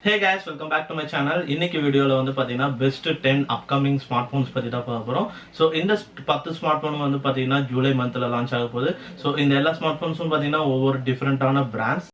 Hey guys, welcome back to my channel. இன்னைக்கு வீடியோல வந்து பாத்தீங்கன்னா பெஸ்ட் 10 அப்கமிங் ஸ்மார்ட் போன்ஸ் பத்தி தான் பார்க்க போறோம். சோ இந்த 10 ஸ்மார்ட் போன் வந்து பாத்தீங்கன்னா ஜூலை மந்த்ல லான்ச் ஆக போகுது. சோ இந்த எல்லா ஸ்மார்ட் போன்ஸும் பாத்தீங்கன்னா ஒவ்வொரு டிஃபரெண்டான பிராண்ட்ஸ்.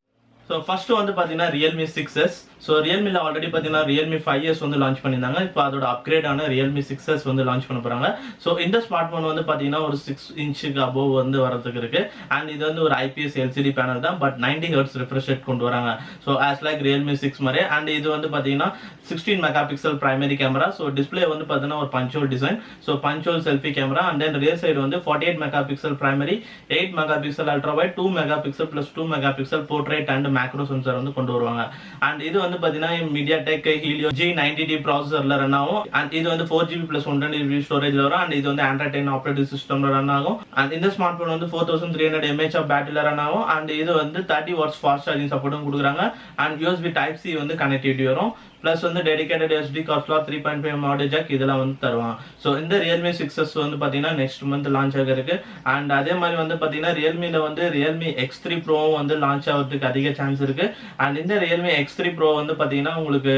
So first வந்து பாத்தீங்கன்னா Realme 6s. So Realme ல ஆல்ரெடி பாத்தீங்கன்னா Realme 5s வந்து லான்ச் பண்ணிருந்தாங்க. இப்போ அதோட அப்கிரேட் ஆன Realme 6s வந்து லான்ச் பண்ண போறாங்க. So இந்த ஸ்மார்ட் போன் வந்து பாத்தீங்கன்னா ஒரு 6 இன்ச்சுக்கு above வந்து வரதுக்கு இருக்கு. And இது வந்து ஒரு IPS LCD பேனல் தான், பட் 90 Hz refresh rate கொண்டு வராங்க. So as like Realme 6 மாதிரி. And இது வந்து பாத்தீங்கன்னா 16 megapixel primary camera. So display வந்து பாத்தீங்கன்னா ஒரு punch hole design. So punch hole selfie camera. And then rear side வந்து 48 megapixel primary, 8 megapixel ultra wide, 2 megapixel plus 2 megapixel portrait and macro sensor வந்து கொண்டு வருவாங்க. அண்ட் இது வந்து பாத்தீங்கன்னா MediaTek Helio G90T ப்ராசஸர்ல ரன் ஆகும். அண்ட் இது வந்து 4GB plus 120GB ஸ்டோரேஜ்ல வரும். அண்ட் இது வந்து Android 10 ஆப்பரேட்டிங் சிஸ்டம்ல ரன் ஆகும். அண்ட் இந்த ஸ்மார்ட் போன் வந்து 4300 mAh ஆஃப் பேட்டரியில ரன் ஆகும். அண்ட் இது வந்து 30 watts ஃபாஸ்ட் சார்ஜிங் சப்போர்ட்டும் கொடுக்குறாங்க. அண்ட் USB Type C வந்து கனெக்டிவிட்டி வரும். பிளஸ் வந்து dedicated SD card slot 3.5 audio jack இதெல்லாம் வந்து தருவாங்க. ஸோ இந்த Realme 6s வந்து பாத்தீங்கன்னா நெக்ஸ்ட் மந்த் லான்ச் ஆக இருக்கு. அண்ட் அதே மாதிரி வந்து பாத்தீங்கன்னா Realmeல வந்து Realme X3 Pro வந்து லான்ச் ஆகிறதுக்கு அதிக சான்ஸ் இருக்கு. அண்ட் இந்த Realme X3 Pro வந்து பாத்தீங்கன்னா உங்களுக்கு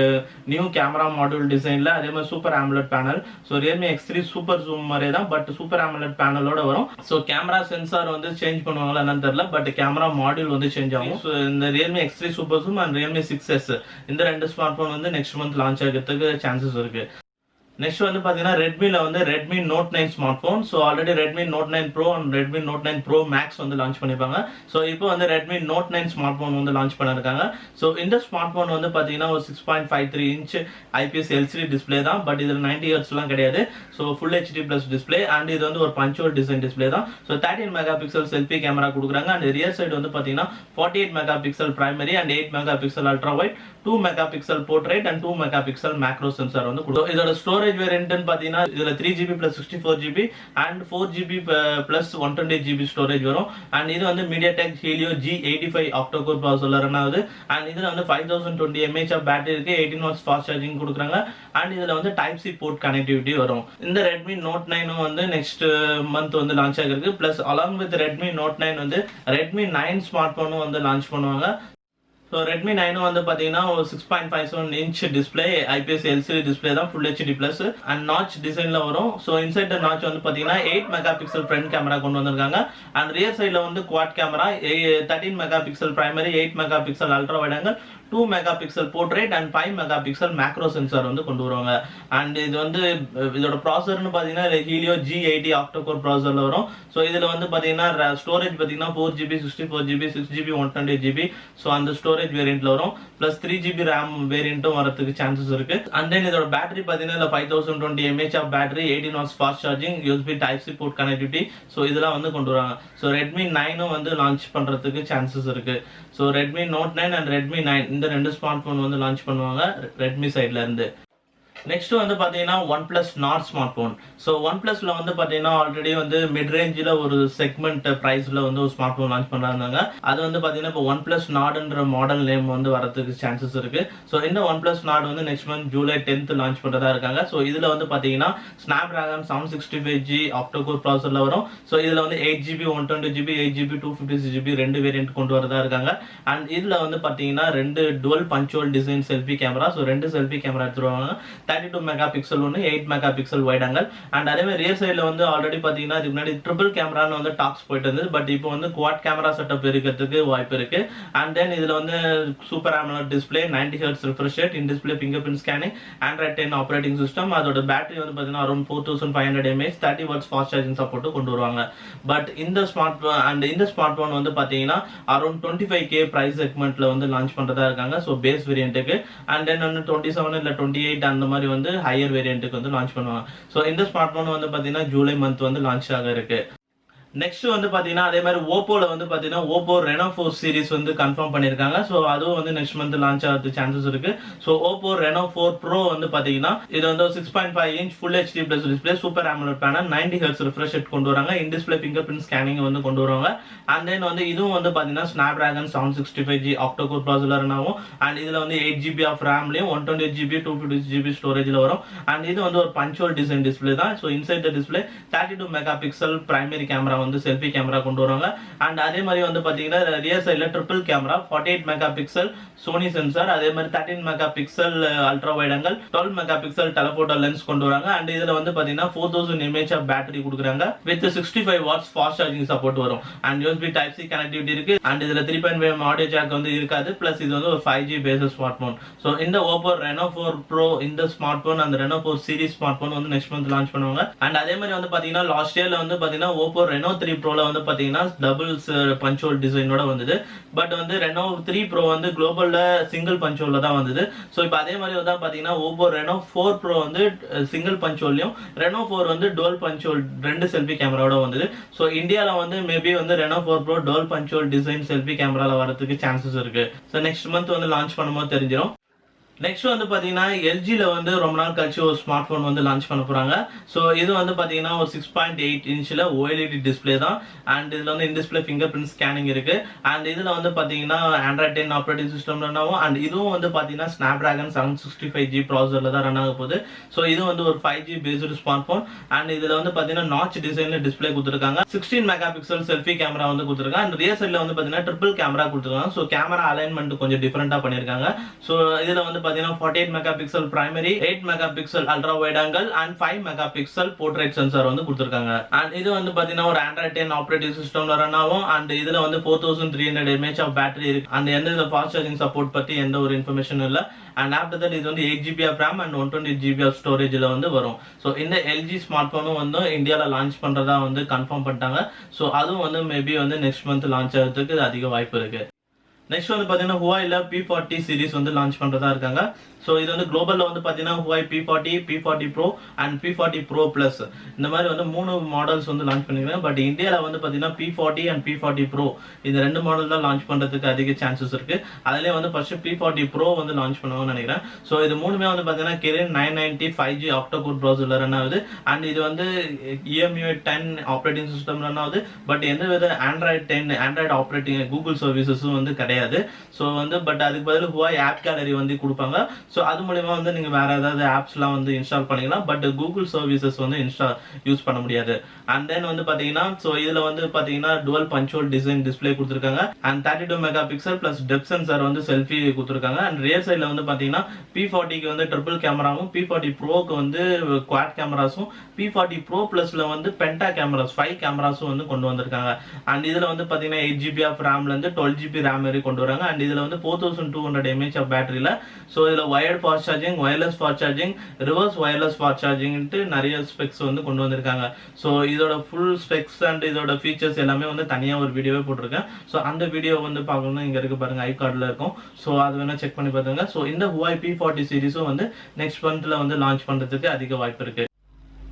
நியூ கேமரா மாடியூல் டிசைன்ல அதே மாதிரி super AMOLED panel. So Realme X3 super zoom மாதிரி தான், பட் சூப்பர் AMOLED பேனலோட வரும். ஸோ கேமரா சென்சார் வந்து சேஞ்ச் பண்ணுவாங்களா என்னன்னு தெரியல, பட் கேமரா மாடியூல் வந்து சேஞ்ச் ஆகும். ஸோ இந்த Realme X3 super zoom and Realme 6s இந்த ரெண்டு ஸ்மார்ட் போன் வந்து நெக்ஸ்ட் மந்த் லான்ச் ஆகிறதுக்கு சான்சஸ் இருக்கு. நெக்ஸ்ட் வந்து பாத்தீங்கன்னா ரெட்மில வந்து Redmi Note 9 smart phone. So already Redmi Note 9 Pro and Redmi Note 9 Pro Max வந்து லான்ச் பண்ணிருப்பாங்க. ஸோ இப்போ வந்து Redmi Note 9 ஸ்மார்ட் போன் வந்து லான்ச் பண்ணிருக்காங்க. ஸோ இந்த ஸ்மார்ட் போன் வந்து பாத்தீங்கன்னா ஒரு 6.53 இன்ச் IPS LCD டிஸ்பிளே தான், பட் இதுல 90 Hz எல்லாம் கிடையாது. So full HD plus display. And இது வந்து ஒரு பஞ்ச்-ஹோல் டிசைன் டிஸ்பிளே தான். ஸோ 13 மெகாபிக்சல் செல்ஃபி கேமரா கொடுக்குறாங்க. அண்ட் ரியர் சைடு வந்து பாத்தீங்கன்னா 48 megapixel primary and 8 megapixel ultra wide, 2 megapixel portrait and 2 megapixel macro sensor வந்து கொடுக்கும். இதோட ஸ்டோரேஜ் வேரியன்ட் பாத்தீங்கன்னா இதுல 3GB plus 64GB and 4GB plus 128GB storage வரும். அண்ட் இது வந்து MediaTek Helio G85 octa-core ப்ராசஸர்ல ரன் ஆகுது. அண்ட் இதுல வந்து 5020 mAh ஆஃப் பேட்டரி இருக்கு, 18 watts ஃபாஸ்ட் சார்ஜிங் கொடுக்குறாங்க. அண்ட் இதுல வந்து Type C போர்ட் கனெக்டிவிட்டி வரும். இந்த Redmi Note 9 வந்து நெக்ஸ்ட் மந்த் வந்து லான்ச் ஆகிருக்கு. Plus along with Redmi Note 9 வந்து Redmi 9 ஸ்மார்ட் போனும் வந்து லான்ச் பண்ணுவாங்க. ஸோ Redmi 9 வந்து பாத்தீங்கன்னா ஒரு 6.57 inch display IPS LCD display தான், full HD plus and notch டிசைன்ல வரும். ஸோ இன்சைட் த நாச் வந்து பாத்தீங்கன்னா 8 மெகாபிக்சல் ஃப்ரண்ட் கேமரா கொண்டு வந்திருக்காங்க. அண்ட் ரியர் சைட்ல வந்து quad camera, 13 megapixel primary, 8 megapixel ultra wide angle, 2 megapixel portrait and 5 megapixel macro sensor வந்து கொண்டு வருவாங்க. அண்ட் இது வந்து இதோட ப்ராசஸர்னு பாத்தீங்கன்னா Helio G80 octa-core ப்ராசஸர்ல வரும். ஸோ இதுல வந்து பாத்தீங்கன்னா ஸ்டோரேஜ் பாத்தீங்கன்னா 4GB 64GB 6GB 128GB. So அந்த ஸ்டோரேஜ் வேரியன்ட்ல வரும். பிளஸ் 3GB RAM வேரியன்ட்டும் வரதுக்கு சான்சஸ் இருக்கு. அண்ட் தென் இதோட பேட்டரி பாத்தீங்கன்னா 5020 mAh of battery, 18 watts fast charging, USB Type C port connectivity. So இதெல்லாம் வந்து கொண்டு வராங்க. ஸோ Redmi 9 வந்து லான்ச் பண்றதுக்கு சான்சஸ் இருக்கு. So Redmi Note 9 and Redmi 9 இந்த ரெண்டு ஸ்மார்ட் போன் வந்து லான்ச் பண்ணுவாங்க Redmi சைட்ல இருந்து. நெக்ஸ்ட் வந்து பாத்தீங்கன்னா OnePlus Nord smart phone. So OnePlusல வந்து பாத்தீங்கன்னா ஆல்ரெடி வந்து மிட் ரேஞ்சில் ஒரு செக்மெண்ட் பிரைஸ்ல வந்து ஒரு ஸ்மார்ட் போன் லான்ச் பண்றாங்க. அது வந்து பாத்தீங்கன்னா இப்போ OnePlus Nordன்ற மாடல் நேம் வந்து வரதுக்கு சான்சஸ் இருக்கு. ஸோ இந்த OnePlus Nord வந்து next month July 10th launch பண்றதா இருக்காங்க. ஸோ இதுல வந்து பாத்தீங்கன்னா Snapdragon 765G octa-core ப்ராசஸர்ல வரும். ஸோ இதுல வந்து 8GB 128GB 8GB 256GB ரெண்டு வேரியன்ட் கொண்டு வரதா இருக்காங்க. அண்ட் இதுல வந்து பாத்தீங்கன்னா ரெண்டு dual punch hole design selfie camera. So ரெண்டு செல்ஃபி கேமரா எடுத்துருவாங்க. 32 மெகாபிக்சல் ஒன்று, 8 மெகாபிக்சல் வைட் ஆங்கிள். அண்ட் அதே மாதிரி ரியர் சைடில் வந்து ஆல்ரெடி பார்த்தீங்கன்னா இதுக்கு முன்னாடி ட்ரிபிள் கேமரான்னு வந்து டாக்ஸ் போயிட்டு இருந்தது, பட் இப்போ வந்து குவாட் கேமரா செட்டப் இருக்கிறதுக்கு வாய்ப்பு இருக்கு. அண்ட் தென் இதில் வந்து super AMOLED display, 90 Hz refresh rate, in display finger print scanning, Android 10 operating system. அதோட பேட்டரி வந்து பார்த்தீங்கன்னா around 4500 mAh, 30 watts fast charging support கொண்டு வருவாங்க. பட் இந்த ஸ்மார்ட் போன் வந்து பார்த்தீங்கன்னா அரௌண்ட் 25K பிரைஸ் செக்மெண்ட்ல வந்து லான்ச் பண்றதா இருக்காங்க. ஸோ பேஸ் வேரியன்ட்டுக்கு. அண்ட் தென் வந்து 27 இல்லை 28 அந்த மாதிரி வந்து ஹையர் வேரியன்ட்டுக்கு வந்து லான்ச் பண்ணுவாங்க. ஸோ இந்த ஸ்மார்ட் போன் வந்து பாத்தீங்கன்னா ஜூலை மந்த் வந்து லான்ச் ஆக இருக்கு. நெக்ஸ்ட் வந்து பாத்தீங்கன்னா அதே மாதிரி ஓப்போல வந்து பாத்தீங்கன்னா ஓப்போ ரெனோ 4 சீரிஸ் வந்து கன்ஃபார்ம் பண்ணிருக்காங்க. ஸோ அதுவும் வந்து நெக்ஸ்ட் மந்த் லான்ச் ஆகிறதுக்கு சான்சஸ் இருக்கு. ஸோ ஓப்போ ரெனோ 4 ப்ரோ வந்து பாத்தீங்கன்னா இது வந்து 6.5 inch full HD plus display, super AMOLED panel, 90 Hz refresh rate கொண்டு வராங்க, in display finger print scanning வந்து கொண்டு வருவாங்க. அண்ட் தென் வந்து இதுவும் வந்து பாத்தீங்கன்னா Snapdragon 765G octa-core ப்ராசஸர் ஆகும். அண்ட் இதுல வந்து 8GB ஆஃப் ரேம்லயும் 128GB 256GB ஸ்டோரேஜ்ல வரும். அண்ட் இது வந்து ஒரு பஞ்ச்-ஹோல் டிசைன் டிஸ்பிளே தான். So inside the display 32 megapixel primary camera வந்து செல்ஃபி கேமரா கொண்டு வருவாங்க. அண்ட் அதே மாதிரி வந்து பாத்தீங்கன்னா ரியர் சைடுல triple camera 48 mega pixel Sony sensor, அதே மாதிரி 13 mega pixel ultra wide angle, 12 mega pixel telephoto lens கொண்டு வராங்க. அண்ட் இதுல வந்து பாத்தீங்கன்னா 4000 mAh ஆஃப் பேட்டரி கொடுக்குறாங்க with 65 watts fast charging support வரும். And USB type C connectivity இருக்கு. அண்ட் இதுல 3.5 ஆடியோ ஜாக் வந்து இருக்காது. பிளஸ் இது வந்து ஒரு 5G based smart phone. So இந்த Oppo Reno 4 Pro இந்த ஸ்மார்ட் போன் அந்த Reno 4 சீரிஸ் ஸ்மார்ட் போன் வந்து நெக்ஸ்ட் மந்த் லான்ச் பண்ணுவாங்க. அண்ட் அதே மாதிரி வந்து பாத்தீங்கன்னா லாஸ்ட் இயர்ல வந்து பாத்தீங்கன்னா Oppo Reno 3 Proல வந்து பாத்தீங்கன்னா டபுள் பஞ்ச் ஹோல் டிசைனோட வந்தது. பட் வந்து Reno 3 Pro வந்து குளோபல்ல சிங்கிள் பஞ்ச் ஹோல்ல தான் வந்தது. ஸோ இப்போ அதே மாதிரி வந்து பாத்தீங்கன்னா Oppo Reno 4 Pro வந்து சிங்கிள் பஞ்ச் ஹோல்லையும் Reno 4 வந்து டுவல் பஞ்ச் ஹோல் ரெண்டு செல்ஃபி கேமராவோட வந்தது. ஸோ இந்தியால வந்து மேபி வந்து Reno 4 Pro dual punch hole design selfie கேமரால வரதுக்கு சான்சஸ் இருக்கு. ஸோ நெக்ஸ்ட் மந்த் வந்து லான்ச் பண்ணும்போது தெரிஞ்சிடும். நெக்ஸ்ட் வந்து பாத்தீங்கன்னா எல்ஜில வந்து ரொம்ப நாள் கழிச்சு ஒரு ஸ்மார்ட் போன் வந்து லான்ச் பண்ண போறாங்க. ஸோ இது வந்து பாத்தீங்கன்னா ஒரு 6.8 இன்ச்ல OLED டிஸ்பிளே தான். அண்ட் இதுல வந்து in display finger print scanning இருக்கு. அண்ட் இதுல வந்து பாத்தீங்கன்னா Android 10 ஆப்ரேட்டிங் சிஸ்டம் ரன் ஆகும். அண்ட் இதுவும் வந்து பாத்தீங்கன்னா Snapdragon 765G ப்ராசஸர்ல தான் ரன் ஆக போகுது. ஸோ இது வந்து ஒரு 5G based smart phone. And இதுல வந்து பாத்தீங்கன்னா நாட்ச் டிசைன்ல டிஸ்பிளே கொடுத்துருக்காங்க. 16 மெகா பிக்சல் செல்ஃபி கேமரா வந்து கொடுத்துருக்காங்க. அண்ட் ரியர் சைட்ல வந்து பாத்தீங்கன்னா ட்ரிபிள் கேமரா கொடுத்துருக்காங்க. ஸோ கேமரா அலைன்மெண்ட் கொஞ்சம் டிஃபரெண்டா பண்ணிருக்காங்க. ஸோ இதுல வந்து பாத்தீங்கன்னா 48 megapixel primary, 8 megapixel ultra wide angle and 5 megapixel portrait sensor வந்து கொடுத்திருக்காங்க. அண்ட் இது வந்து பாத்தீங்கன்னா ஒரு Android 10 ஆப்ரேட்டிங் சிஸ்டம்ல ரன் ஆகும். அண்ட் இதுல வந்து 4300 mAh ஆஃப் பேட்டரி இருக்கு. அண்ட் எந்த ஃபாஸ்ட் சார்ஜிங் சப்போர்ட் பத்தி எந்த ஒரு இன்ஃபர்மேஷன் இல்ல. அண்ட் ஆஃப்டர் தட் இது வந்து 8GB of RAM and 128GB of ஸ்டோரேஜ்ல வந்து வரும். ஸோ இந்த LG ஸ்மார்ட் போனும் வந்து இந்தியால லான்ச் பண்றதா வந்து கன்ஃபார்ம் பண்ணிட்டாங்க. ஸோ அதுவும் வந்து மேபி வந்து நெக்ஸ்ட் மந்த் லான்ச் ஆகிறதுக்கு அதிக வாய்ப்பு இருக்கு. நெக்ஸ்ட் வந்து பாத்தீங்கன்னா Huaweiல P40 சீரிஸ் வந்து லான்ச் பண்றதா இருக்காங்க. ஸோ இது வந்து குளோபல்ல வந்து பாத்தீங்கன்னா Huawei P40, P40 Pro and P40 Pro Plus இந்த மாதிரி வந்து 3 மாடல்ஸ் வந்து லான்ச் பண்ணிருக்காங்க. பட் இந்தியால வந்து பாத்தீங்கன்னா P40 அண்ட் P40 Pro இந்த ரெண்டு மாடல் தான் லான்ச் பண்றதுக்கு அதிக சான்சஸ் இருக்கு. அதுலயே வந்து ஃபர்ஸ்ட் P40 Pro வந்து லான்ச் பண்ணுவாங்கன்னு நினைக்கிறேன். ஸோ இது மூணுமே வந்து பாத்தீங்கன்னா Kirin 990 5G ஆக்டோகோர் ப்ராசஸர்ல ரன் ஆகுது. அண்ட் இது வந்து EMUI 10 ஆப்ரேட்டிங் சிஸ்டம் ரன் ஆகுது. பட் எந்த வித Android 10 Android ஆப்ரேட்டிங் கூகுள் சர்வீசஸும் வந்து கிடையாது. ஸோ வந்து பட் அதுக்கு பதில் Huawei ஆப் கேலரி வந்து கொடுப்பாங்க. ஸோ அது மூலமா வந்து நீங்க வேற ஏதாவது ஆப்ஸ்லாம் வந்து இன்ஸ்டால் பண்ணிக்கலாம். பட் கூகுள் சர்வீசஸ் வந்து யூஸ் பண்ண முடியாது. அண்ட் தென் வந்து பாத்தீங்கன்னா ஸோ இதுல வந்து பாத்தீங்கன்னா dual punch hole design display கொடுத்துருக்காங்க. And 32 mega pixel plus depth sensor வந்து செல்ஃபி கொடுத்துருக்காங்க. அண்ட் ரியர் சைட்ல வந்து பாத்தீங்கன்னா P40க்கு வந்து ட்ரிபிள் கேமராவும், P40 Proக்கு வந்து குவாட் கேமராஸும், P40 Pro Plusல வந்து பென்டா கேமராஸ் 5 கேமராஸும் வந்து கொண்டு வந்திருக்காங்க. அண்ட் இதுல வந்து பாத்தீங்கன்னா 8GB ஆஃப் ரேம்ல இருந்து 12GB ரேம் வரை கொண்டு வராங்க. அண்ட் இதுல வந்து 4200 mAh ஆஃப் பேட்டரியில ஸோ இதுல wired fast charging, wireless fast charging, reverse wireless fast சார்ஜிங்ட்டு நிறைய ஸ்பெக்ஸ் வந்து கொண்டு வந்திருக்காங்க. ஸோ இதோட ஃபுல் ஸ்பெக்ஸ் அண்ட் இதோட ஃபீச்சர்ஸ் எல்லாமே வந்து தனியா ஒரு வீடியோவே போட்டிருக்கேன். ஸோ அந்த வீடியோ வந்து பார்க்கணும்னா இங்க இருக்கு பாருங்க, ஐ கார்டில் இருக்கும். ஸோ அது வேணா செக் பண்ணி பாருங்க. ஸோ இந்த Huawei P40 சீரிஸும் வந்து நெக்ஸ்ட் மந்த்ல வந்து லான்ச் பண்றதுக்கு அதிக வாய்ப்பு இருக்கு.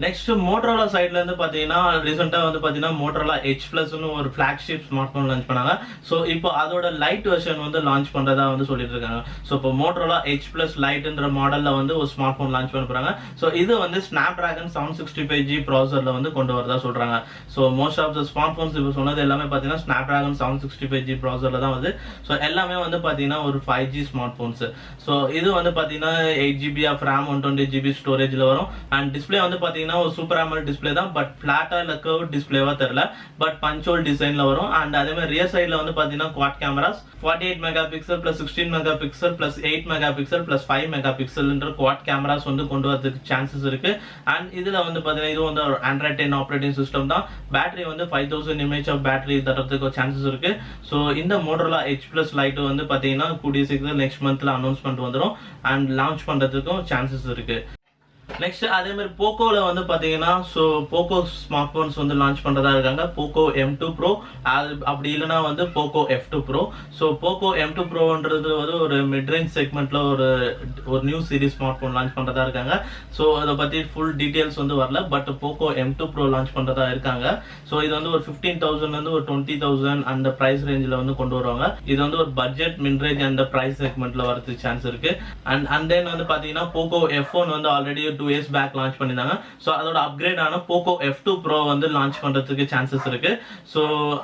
நெக்ஸ்ட் மோட்டரோலா சைட்ல இருந்து பாத்தீங்கன்னா ரீசெண்டா வந்து பாத்தீங்கன்னா மோட்டரோலா H Plus ஒரு ஃபிளாக்ஷிப் ஸ்மார்ட் போன் லான்ச் பண்ணாங்க. ஸோ இப்போ அதோட லைட் வெர்ஷன் வந்து லான்ச் பண்றதா வந்து சொல்லிட்டு இருக்காங்க. ஸோ இப்போ மோட்டரோலா H Plus லைட்ன்ற மாடல்ல வந்து ஒரு ஸ்மார்ட் போன் லான்ச் பண்ண போறாங்க. ஸோ இது வந்து Snapdragon 765G ப்ராசஸர்ல வந்து கொண்டு வரதா சொல்றாங்க. So most of the smart phones இப்போ சொன்னது எல்லாமே பாத்தீங்கன்னா Snapdragon 765G ப்ராசஸர்ல தான் வந்து. ஸோ எல்லாமே வந்து பாத்தீங்கன்னா ஒரு 5G ஸ்மார்ட் போன்ஸ். ஸோ இது வந்து பாத்தீங்கன்னா 8GB ஆஃப் RAM 128GB ஸ்டோரேஜ்ல வரும். அண்ட் டிஸ்பிளே வந்து பாத்தீங்கன்னா ஒரு சூப்பர் AMOLED டிஸ்பிளே தான். பட் பிளாட்டா இல்ல கர்வ் டிஸ்பிளேவா தெரியல. பட் பஞ்ச் ஹோல் டிசைன்ல வரும். அண்ட் அதே மாதிரி ரியர் சைடுல வந்து பாத்தீங்கன்னா quad cameras 48 mega pixel plus 16 mega pixel plus 8 mega pixel plus 5 mega பிக்சல்ன்ற குவாட் கேமராஸ் வந்து கொண்டு வரதுக்கு சான்சஸ் இருக்கு. அண்ட் இதுல வந்து பாத்தீங்கன்னா இது வந்து ஒரு Android 10 ஆப்ரேட்டிங் சிஸ்டம் தான். பேட்டரி வந்து 5000 mAh ஆஃப் பேட்டரி தரத்துக்கு சான்சஸ் இருக்கு. ஸோ இந்த மோட்டரோலா H Plus லைட் வந்து பாத்தீங்கன்னா கூடிய சீக்கிரம் நெக்ஸ்ட் மந்த்ல அனௌன்ஸ்மெண்ட் வந்துடும். அண்ட் லான்ச் பண்றதுக்கும் சான்சஸ் இருக்கு. நெக்ஸ்ட் அதே மாதிரி போக்கோல வந்து பாத்தீங்கன்னா ஸோ போக்கோ ஸ்மார்ட் போன்ஸ் வந்து லான்ச் பண்றதா இருக்காங்க. போக்கோ M2 Pro அப்படி இல்லைன்னா வந்து Poco F2 Pro. So Poco M2 Proன்றது வந்து ஒரு மிட் ரேஞ்ச் செக்மெண்ட்ல ஒரு new series smart phone launch பண்றதா இருக்காங்க. ஸோ அதை பத்தி ஃபுல் டீடைல்ஸ் வந்து வரல. But Poco M2 Pro launch பண்றதா இருக்காங்க. ஸோ இது வந்து ஒரு 15,000 இருந்து ஒரு 20,000 அந்த பிரைஸ் ரேஞ்சில் வந்து கொண்டு வருவாங்க. இது வந்து ஒரு பட்ஜெட் மிட் ரேஞ்ச் அந்த பிரைஸ் செக்மெண்ட்ல வரதுக்கு சான்ஸ் இருக்கு. அண்ட் தென் வந்து பாத்தீங்கன்னா போக்கோ F1 வந்து ஆல்ரெடி 2 2 இயர்ஸ் பேக் லான்ச் பண்ணியிருந்தாங்க. ஸோ அதோட அப்கிரேட் ஆன போக்கோ F2 Pro வந்து லான்ச் பண்ணுறதுக்கு சான்சஸ் இருக்கு. ஸோ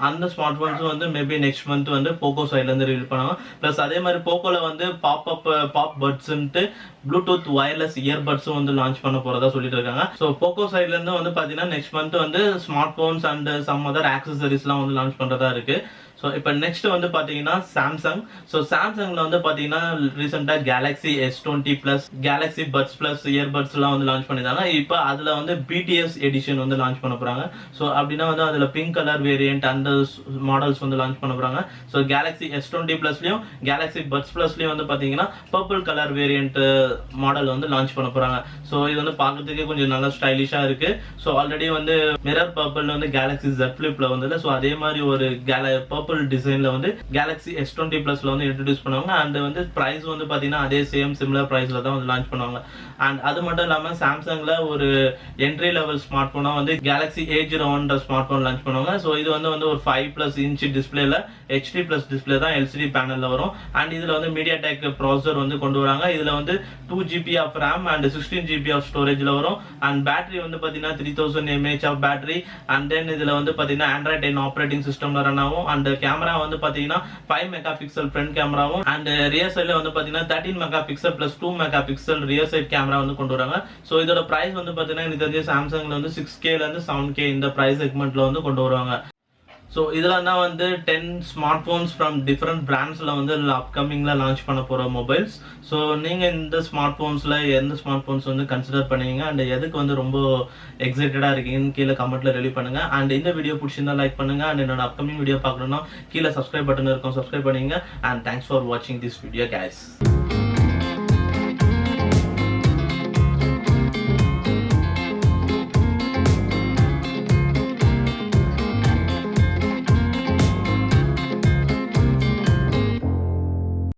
அந்த ஸ்மார்ட் ஃபோன்ஸும் வந்து மேபி நெக்ஸ்ட் மந்த் வந்து போக்கோ சைட்லேருந்து ரிலீவ் பண்ணுவாங்க. ப்ளஸ் அதே மாதிரி போக்கோவில் வந்து பாப் பட்ஸ்ன்ட்டு ப்ளூடூத் வயர்லெஸ் இயர்பட்ஸும் வந்து லான்ச் பண்ண போறதா சொல்லிட்டு இருக்காங்க. ஸோ போக்கோ சைட்ல இருந்து வந்து பாத்தீங்கன்னா நெக்ஸ்ட் மந்த் வந்து smart phones and some other ஆக்சசரிஸ்லாம் வந்து லான்ச் பண்றதா இருக்கு. ஸோ இப்போ நெக்ஸ்ட் வந்து பார்த்தீங்கன்னா சாம்சங். ஸோ சாம்சங்கில் வந்து பார்த்தீங்கன்னா ரீசெண்டாக Galaxy S20 plus Galaxy buds plus இயர்பட்ஸ்லாம் வந்து லான்ச் பண்ணியிருந்தாங்க. இப்போ அதில் வந்து BTS எடிஷன் வந்து லான்ச் பண்ண போகிறாங்க. ஸோ அப்படின்னா வந்து அதில் பிங்க் கலர் வேரியன்ட் அந்த மாடல்ஸ் வந்து லான்ச் பண்ண போகிறாங்க. ஸோ கேலக்ஸி S20 ப்ளஸ்லையும் கேலக்ஸி பட்ஸ் ப்ளஸ்லையும் வந்து பார்த்தீங்கன்னா பர்பிள் கலர் வேரியன்ட் மாடல் வந்து லான்ச் பண்ண போகிறாங்க. ஸோ இது வந்து பார்க்கறதுக்கே கொஞ்சம் நல்லா ஸ்டைலிஷாக இருக்குது. ஸோ ஆல்ரெடி வந்து மிரர் பர்பிள் வந்து கேலக்ஸி Z Flipல வந்து ஸோ அதே மாதிரி ஒரு பர்பிள் டிசைன்ல வந்து கேலக்ஸி S20 பிளஸ்ல வந்து இன்ட்ரோடியூஸ் பண்ணுவாங்க. அண்ட் வந்து பிரைஸ் வந்து பாத்தீங்கன்னா அதே சேம் சிமிலர் பிரைஸ்ல தான் வந்து லான்ச் பண்ணுவாங்க. அண்ட் அது மட்டும் இல்லாம சாம்சங்ல ஒரு என்ட்ரி லெவல் ஸ்மார்ட் போனா வந்து Galaxy A01 smart phone launch பண்ணுவாங்க. ஸோ இது வந்து ஒரு 5+ இன்ச் டிஸ்பிளேல HD+ டிஸ்பிளே தான் LCD பேனல்ல வரும். அண்ட் இதுல வந்து MediaTek ப்ராசஸர் வந்து கொண்டு வராங்க. இதுல வந்து 2GB of RAM and 16GB of ஸ்டோரேஜ்ல வரும். அண்ட் பேட்டரி வந்து பாத்தீங்கன்னா 3000 mAh of battery. And then இதுல வந்து பாத்தீங்கன்னா Android 10 ஆப்பரேட்டிங் சிஸ்டம்ல ரன் ஆகும். அண்ட் கேமரா வந்து பாத்தீங்கன்னா 5 மெகா பிக்சல் ஃப்ரண்ட் கேமராவும் அண்ட் ரியர் சைடுல வந்து பாத்தீங்கன்னா 13 mega pixel plus 2 mega pixel rear side camera வந்து கொண்டு வராங்க. சோ இதோட பிரைஸ் வந்து பாத்தீங்கன்னா எனக்கு தெரிஞ்ச சாம்சங்ல வந்து 6K ல இருந்து 7K இந்த பிரைஸ் செக்மெண்ட்ல வந்து கொண்டு வருவாங்க. ஸோ இதெல்லாம் தான் வந்து 10 ஸ்மார்ட் ஃபோன்ஸ் ஃப்ரம் டிஃப்ரெண்ட் பிராண்ட்ஸில் வந்து அப்கமிங்கில் லான்ச் பண்ண போகிற மொபைல்ஸ். ஸோ நீங்கள் இந்த ஸ்மார்ட் ஃபோன்ஸில் எந்த ஸ்மார்ட் ஃபோன்ஸ் வந்து கன்சிடர் பண்ணுவீங்க அண்ட் எதுக்கு வந்து ரொம்ப எக்ஸைட்டடாக இருக்கீங்கன்னு கீழே கமெண்ட்டில் ரெடி பண்ணுங்கள். அண்ட் இந்த வீடியோ பிடிச்சிருந்தா லைக் பண்ணுங்கள். அண்ட் என்னோட அப்கமிங் வீடியோ பார்க்கணுன்னா கீழே சப்ஸ்கிரைப் பட்டன் இருக்கும், சப்ஸ்கிரைப் பண்ணுங்க. அண்ட் தேங்க்ஸ் ஃபார் வாட்சிங் திஸ் வீடியோ கைஸ்.